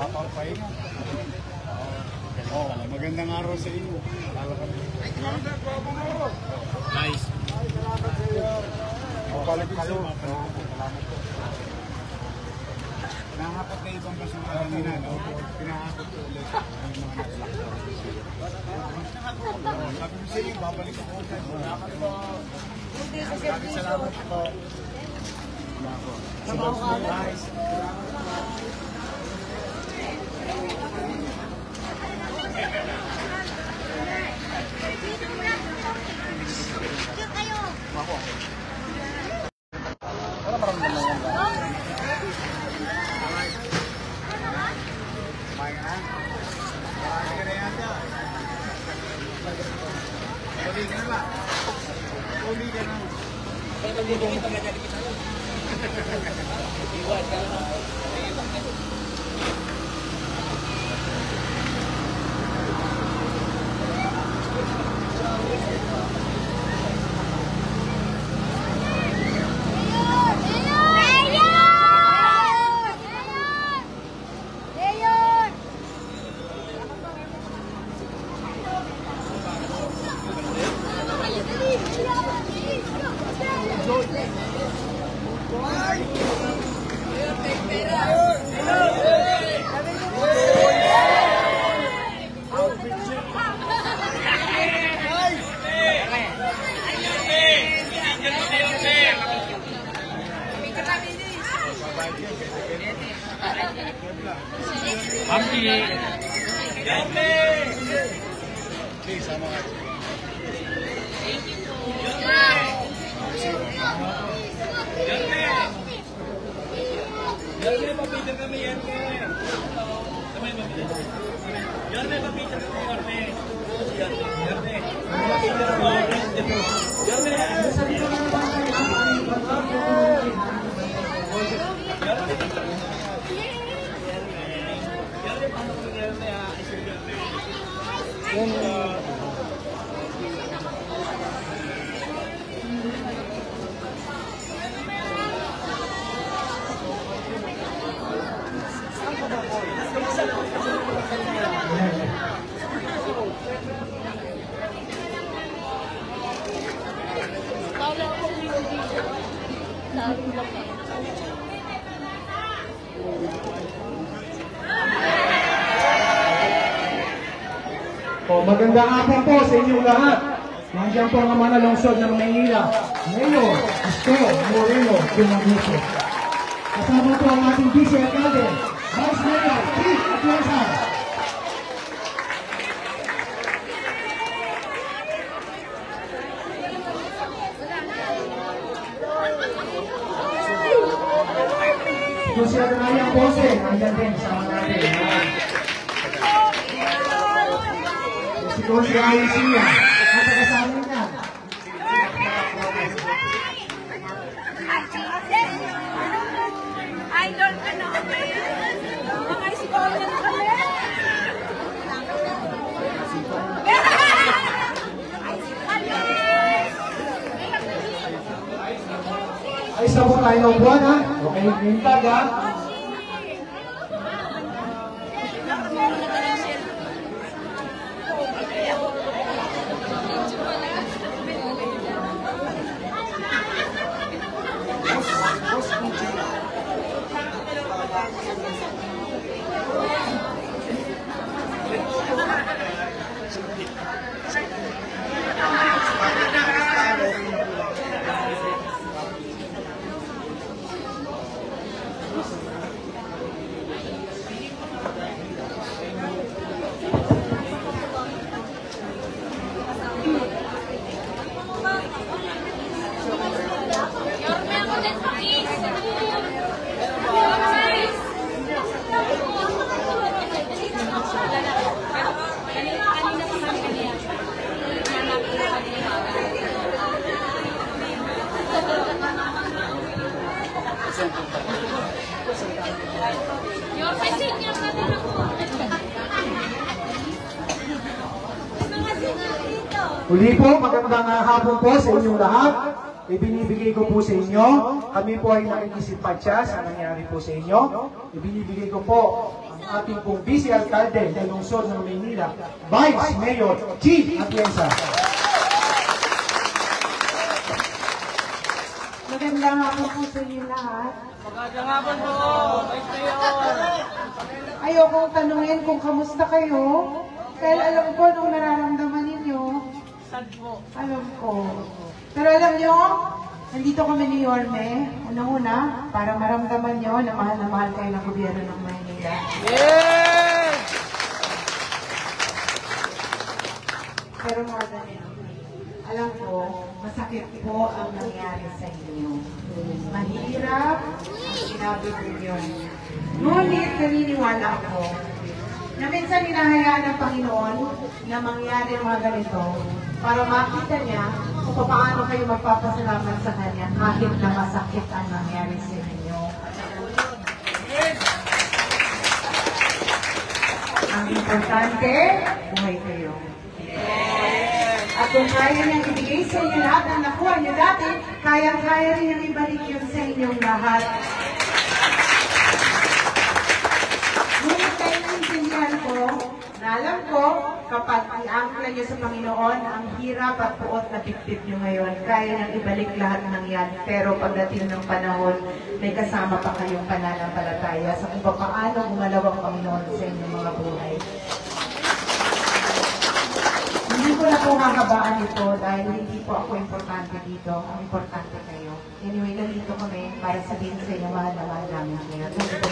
Papapahinga. Magandang araw sa inyo. Nice. Balik kayo. Pinahakot na ibang basura kanina, no? Pinahakot ko ulit yung mga naglakot. Sabi ko sa inyo, babalik ako. Maraming salamat po. Salamat po. Nice. Ako. Wala parang naman yan ba? Mayan. Marami ka na yan dyan. Tuli ka na ba? Tuli ka na. Iwan ka na. Magandang hapon po sa inyong lahat. Nandiyan po ang mga lungsod ng Maynila. Mayor Isko Moreno Dumaguete. Kasama po ang ating Vice Alcalde, Vice Mayor Keith Atienza. Kung siya ganayang pose, nandiyan din sama natin. Kung siya ayun siya, napagkasama niya. Idol ka na kami. Mga iskolan kami. Ay, sabot tayo ng buwan, ha? Okay, mintag, ha? Uli po, magandang hapon po sa inyong lahat. ibinibigay ko po sa inyo. Kami po ay nakikisimpatya sa nangyari po sa inyo. Ibinibigay ko po ang ating pong Vice Alcalde ng lungsod ng Maynila, Vice Mayor Chi Atienza. Magandang hapon po sa inyo lahat. Magandang hapon po, Vice Mayor. Ayokong tanungin kung kamusta kayo. Dahil alam ko nung nararamdaman ninyo. Sad po. Alam ko. Pero alam nyo, nandito kami ni Yorme. Unang-una, para maramdaman nyo na mahal kayo ng gobyerno ng Maynila. Yes! Pero more than anything, alam ko, masakit po ang nangyari sa inyo. Mahirap ang sinabi ninyo. Ngunit naniniwala ako na minsan hinahayaan ng Panginoon na mangyari ang mga ganito para makita niya kung paano kayo magpapasalamat sa Kanya kahit na masakit ang nangyari sa inyo. Ang importante, buhay kayo. At kung kaya niyang ibigay sa inyo lahat ang nakuha niyo dati, kaya-kaya niyang ibalik yun sa inyong lahat. Ngunit kayo naintindihan ko, na alam ko, kapag i-angkla niyo sa Panginoon, ang hirap at puot na bitbit niyo ngayon, kaya niyang ibalik lahat ng yan. Pero pagdating ng panahon, may kasama pa kayong pananampalataya sa kung paano gumalaw ang Panginoon sa inyong mga buhay. Hindi ko na po kakabaan ito dahil hindi po ako importante dito. Ang importante kayo. Anyway, nandito kami para sabihin sa inyo mahal na mahal namin kayo. Thank you po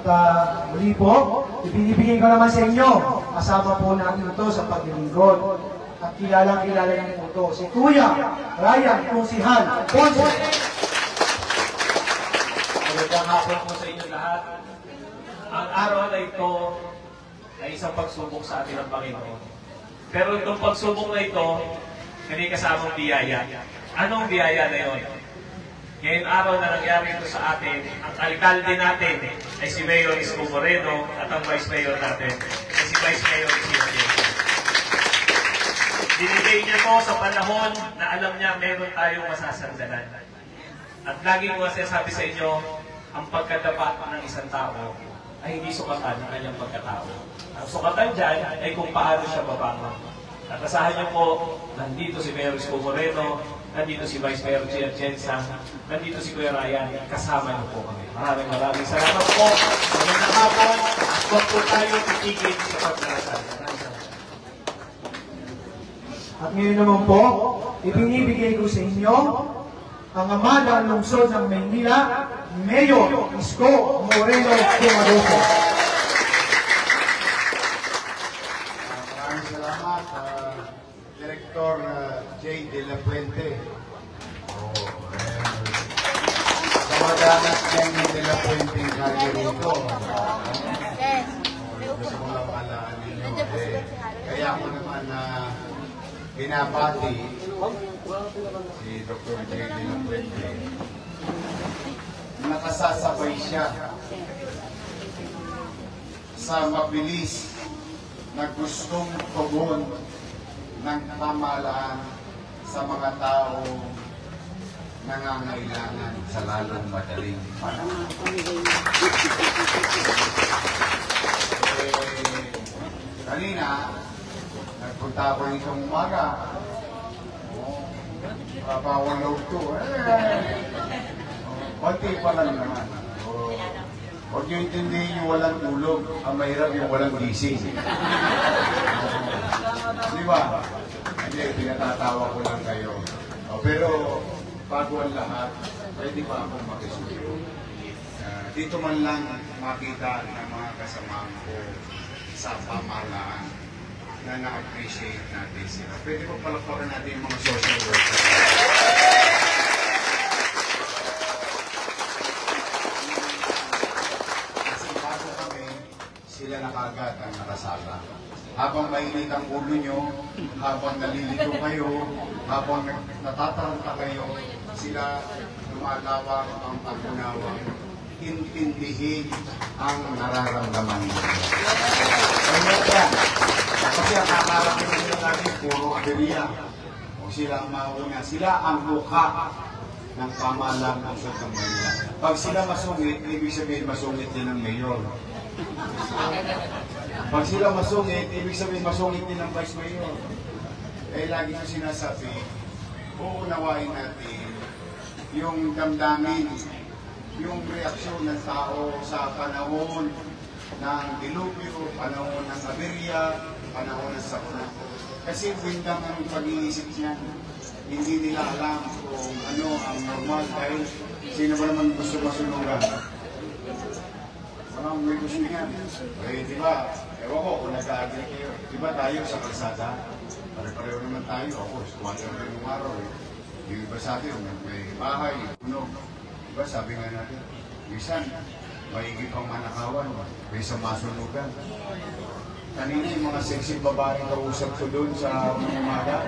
At muli po, ibinibigay ko naman sa inyo. Kasama po natin ito sa paglilingkod. At kilalang-kilala namin ito. Si Kuya Ryan Kunsihan Ponce. Magandang hapon po sa inyo lahat. Ang araw na ito ay isang pagsubok sa atin ng Panginoon. Pero itong pagsubok na ito, may kasamang biyaya. Anong biyaya na yun? Ngayong araw na nangyari ito sa atin, ang alkalde natin ay si Mayor Isko Moreno at ang Vice Mayor natin ay si Vice Mayor Chief. Binigay niya to sa panahon na alam niya meron tayong masasandalan. At lagi ko sabi sa inyo, ang pagkadapat ng isang tao ay hindi sukatan ng kanyang pagkatao. Ang sukatan dyan ay kung paano siya babangon. At asahan niyo po, nandito si Mayor Isko Moreno, nandito si Vice Mayor Chi Atienza, nandito si Kuya Ryan, kasama niyo po kami. Maraming salamat po. Magandang hapon, at huwag po tayo titigil sa pagdarasal. At ngayon naman po, ibinibigay ko sa inyo ang ama ng lungsod ng Maynila, Mayor Isko Moreno Dumaroso. Maraming salamat, Director J. De La Puente. Kamag-anak Jenny De La Puente yung kanya rito. Gusto ko lang malaan ninyo. Kaya ako naman binabati si Dr. J. De La Puente. Nakasasabay siya sa mabilis na gustong tugon ng pamahalaan sa mga tao nangangailangan sa lalong madaling panahon. Kanina, nagpunta ako itong umaga. Bawal loob to. Konti pa lang naman. Huwag nyo intindihin yung walang tulog. Ang mahirap yung walang gising. Di ba? Hindi, pinatatawa ko lang kayo. Pero bago ang lahat, pwede pa akong makisuyo. Dito man lang makita ng mga kasamahan ko sa pamahalaan na na-appreciate natin sila. Pwede pa palakpakan natin yung mga social workers. Sila na kagad ang nakasala. Habang mainit ang ulo nyo, habang nalilito kayo, habang natataranta kayo, sila lumalawak ang pag-unawang intindihin ang nararamdaman nyo. Kaya Kasi ang nakarating nila natin, puro aberya. O sila ang mauna. Sila ang mukha ng pamahalaan ng lungsod ng Manila. Pag sila masungit, ibig sabihin masungit din ang mayor. Pag sila masungit, ibig sabihin masungit din ang vice mayor. Eh, lagi ko sinasabi, uunawain natin yung damdamin, yung reaksyon ng tao sa panahon ng dilubyo, panahon ng aberya, panahon ng sakuna. Kasi windang ang pag-iisip niyan. Hindi nila alam kung ano ang normal dahil sino ba naman gusto masunugan. Parang may gusto niyan. Eh, di ba? Ewan ko kung nag-agree kayo. Di ba tayo sa kalsada? Pare-pareho naman tayo. Ako, squatter na yung araw eh. Yung iba sa atin, may bahay, puno. Diba, sabi nga natin, minsan, maigi pang manakawan, may sa masunugan. Kanina yung mga sexy babae kausap ko doon sa umaga,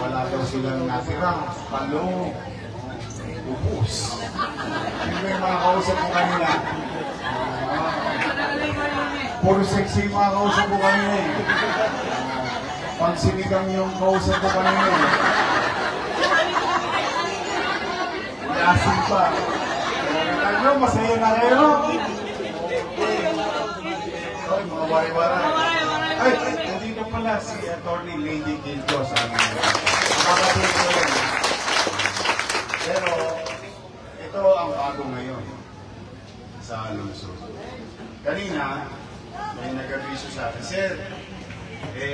wala daw silang natira, palo, ubus. Yung may mga kausap ko kanina. Puro sexy yung mga kausap ko kanina eh. Pansinigang yung kausap ko kanina eh. Yasin pa. Ano, masaya na kayo? Ay, mga wari-wara. Ay, nandito pala si Atty. Lady Quintos ang makapit ko rin. Pero, ito ang bago ngayon sa lungsod. Kanina, may nag-abiso sa akin, Sir,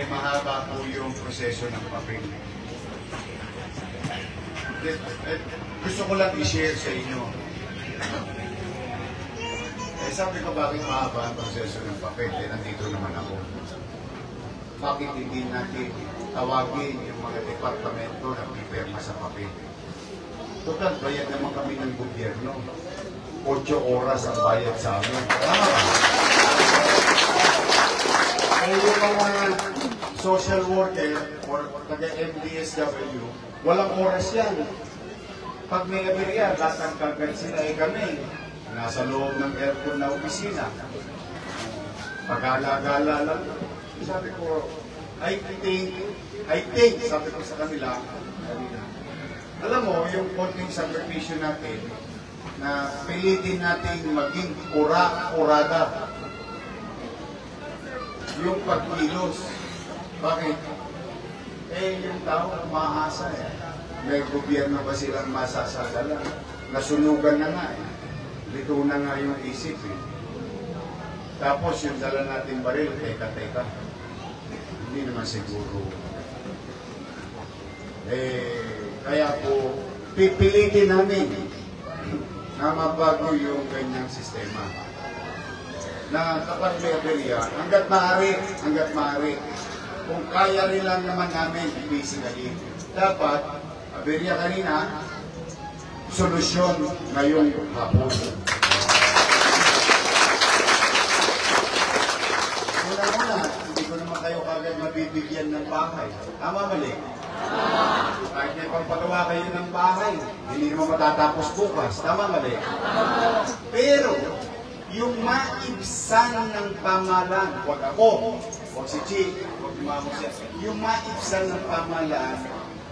mahaba po yung proseso ng papel. Gusto ko lang i-share sa inyo. Sabi ko bakit mahaba ang proseso ng papel? Nandito naman ako. Bakit hindi natin tawagin yung mga departamento na pipirma sa papel? Total, bayad naman kami ng gobyerno. 8 oras ang bayad sa amin. Ay yung mga social worker or taga-MDSW, walang oras yan. Pag may aberya, tatangkagan sila kami. Nasa loob ng aircon na opisina. Pag-alagala lang. Sabi ko, I think, sabi ko sa kanila, alam mo, yung konting sakripisyo natin, na pilitin natin maging kurada. Yung pagkilos. Bakit? Yung tao, maasa eh. May gobyerno ba silang masasagala? Nasunugan na nga eh. Lito na nga yung isip eh. Tapos yung dala natin baril, teka. Hindi naman siguro. Kaya po, pipilitin namin na mabago yung ganyang sistema. Na kapag may aberya, hanggat maaari, kung kaya rin lang naman namin, basically, dapat, aberya kanina, solusyon ngayong hapon. Una, hindi ko naman kayo kagad mabibigyan ng bahay. Tama mali? Kahit may pagpagawa kayo ng bahay, hindi naman matatapos bukas. Tama mali? Pero, yung maibsan ng pamahalaan, huwag ako, huwag si Chi, huwag mamo siya, yung maibsan ng pamahalaan,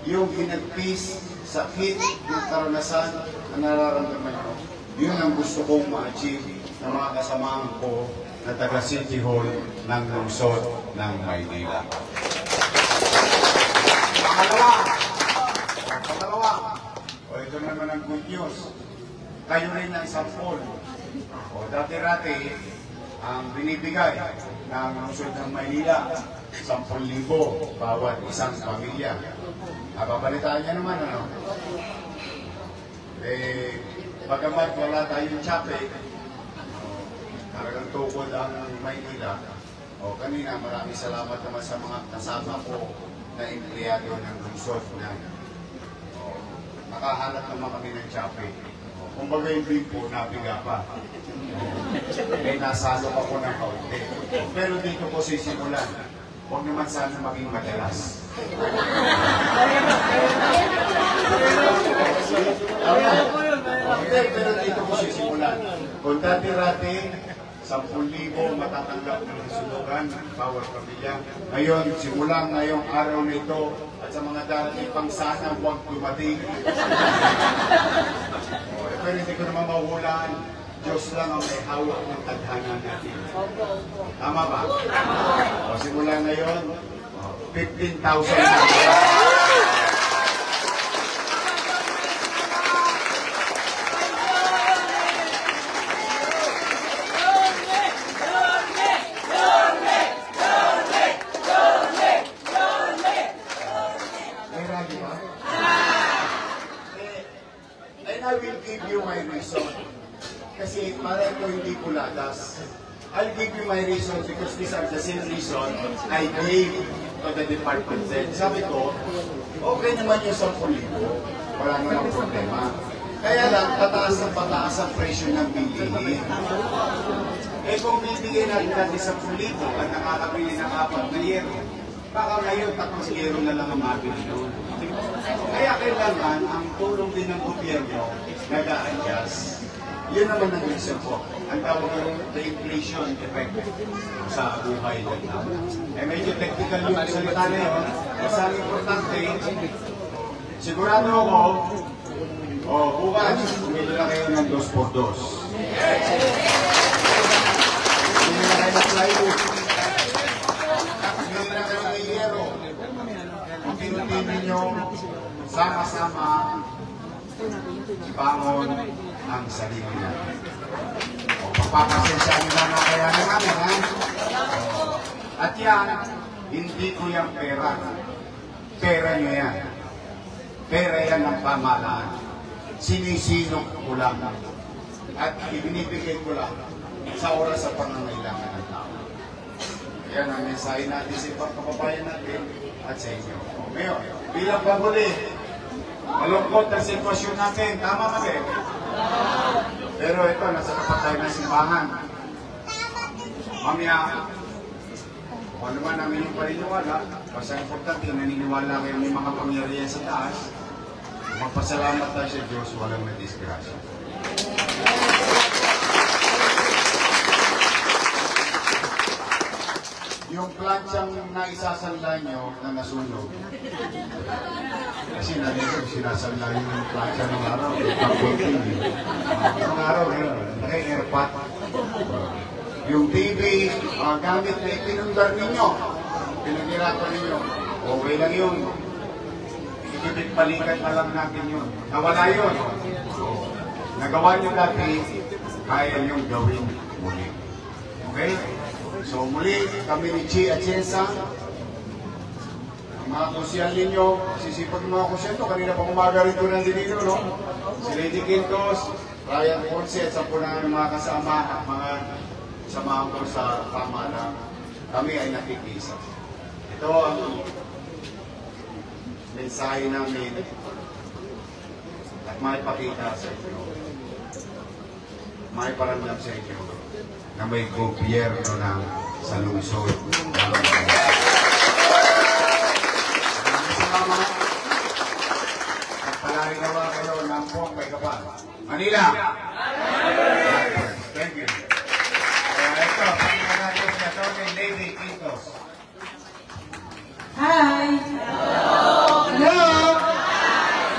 yung hinagpis, sakit, yung karanasan na nararamdaman ko, yun ang gusto kong ma-achieve ng mga kasamahan ko na taga City Hall ng lungsod ng Maynila. Pangalawa, ito naman ang good news. Kayo rin ang sampol. Dati-rati, ang binibigay ng lungsod ng Maynila, 10,000 bawat isang pamilya. Babalitaan niya naman, ano? Bagamat wala tayong tsape, talagang tukod ang Maynila. Kanina, maraming salamat naman sa mga kasama ko na empleyado ng lungsod na nakahanap naman kami ng tsape. Kumbaga yung bimpo, nabiga pa. Nasalo ako ng kaunti. Pero dito ko sisimulan. Huwag naman sana maging madalas. Pero dito ko sisimulan. Kung dati-rati, 10,000 matatanggap ng sunugan ng bawat pamilya. Ngayon, simula ngayong araw na ito at sa mga darating pang sana huwag dumating. Pero hindi ko naman mahulaan. Diyos lang ang may hawak ng tadhana natin. Tama ba? O simula ngayon, 15,000. I will give you my reason. Kasi para ito hindi kuladas. I'll give you my reason because these are the same reason I gave to the department head. Sabi ko, okay naman yung 10,000. Wala namang problema. Kaya lang, pataas ang presyo ng bilihin. Eh kung bibigyan natin 10,000 at nakakabili ng 4 na yero, baka ngayon 3 yero na lang ang mabili doon. Kaya kailangan ang tulong din ng gobyerno nag-a-adjust. Yun naman ang reason po. Ang tawag ng the inflation effect sa buhay ng tao. Eh medyo technical yung salita na yun. Mas ang importante, sigurado ako, bukas, bumili na kayo ng 2x2. Bumili na kayo ng plywood. Bumili na kayo ng yero. Unti-unti ninyo sama-sama ibangon ang sarili natin. Papapasensya nila na kaya namin, ha? At yan, hindi ko yung pera. Pera nyo yan. Pera yan ng pamahalaan. Sinisinok ko lang. At ibinibigay ko lang sa oras sa pangangailangan ng tao. Yan ang mensahe natin sa ibang kababayan natin at sa inyo. Ngayon, bilang paguli, malungkot ang sitwasyon natin. Tama ba, Ben? Pero ito, nasa tapat tayo ng simbahan. Mamaya, kung ano man namin yung paniniwala, basta importante, naniniwala kayo may mga pangyarihan sa taas, magpasalamat tayo sa Diyos, walang nadisgrasya. Yung planchang naisasanla nyo na nasunog, kasi nandito sinasanla yung plancha ng araw, ng araw, naka-airpot. Yung TV, gamit na ipinundar ninyo, pinagirapan ninyo, okay lang yun. Ikibit-balikan na lang natin yun. Nawala yun. Nagawa nyo dati, kaya nyo gawin muli. Okay? So muli, kami ni Chi Atienza, ang mga kusyal ninyo, sisipag ng mga kusyal to, kanina pa umaga rin doon ang dinito, no? Si Lady Quintos, Ryan Ponce, at sa punang mga kasama at mga samahan ko sa pamahalaan, kami ay nakikisa. Ito ang mensahe namin at maipakita sa inyo, maiparamdam sa inyo na may gobyerno na sa lungsod. Salamat at palagi nawa kayo ng buong may kapal. Manila! Thank you. Ito, pakita natin si Atty. Lady Quintos. Hi! Hello!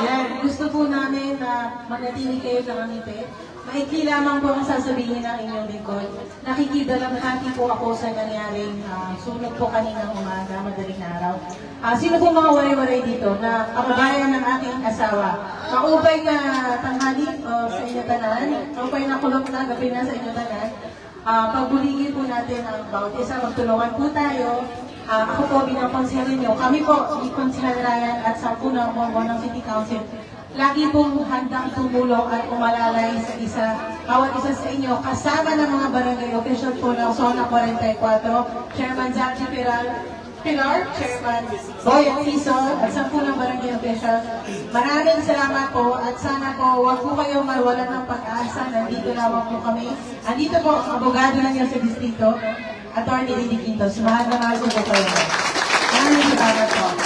Yan, gusto po namin na manatili kayo sa kamite. Maikli lamang po ang sasabihin ng inyong lingkod. Nakikidalamhati po ako sa nangyaring sunog po kaninang umaga, madaling araw. Sino po mga waray-waray dito na kababayan ng aking asawa? Kaupay na tanghali sa inyo tanan, kaupay na kulok na gabi na sa inyo tanan. Pagbuligin po natin ang bawat isa, magtulungan po tayo. Ako po bilang konseler nyo, kami po, ni Konseler Ryan at sa punang ng City Council, lagi pong handang tumulong at umalalay sa bawat isa sa inyo, kasama ng mga barangay official po ng Zona 44, Chairman Zachi Pilar, Chairman Boy Atison, at sa punang barangay official. Maraming salamat po at sana po huwag po kayong mawalan ng pag-asa. Nandito lamang po kami. Andito po ang abogado na niyo sa distrito, Atty. Lady Quintos. Mahal na mahal po kayo. Maraming salamat po.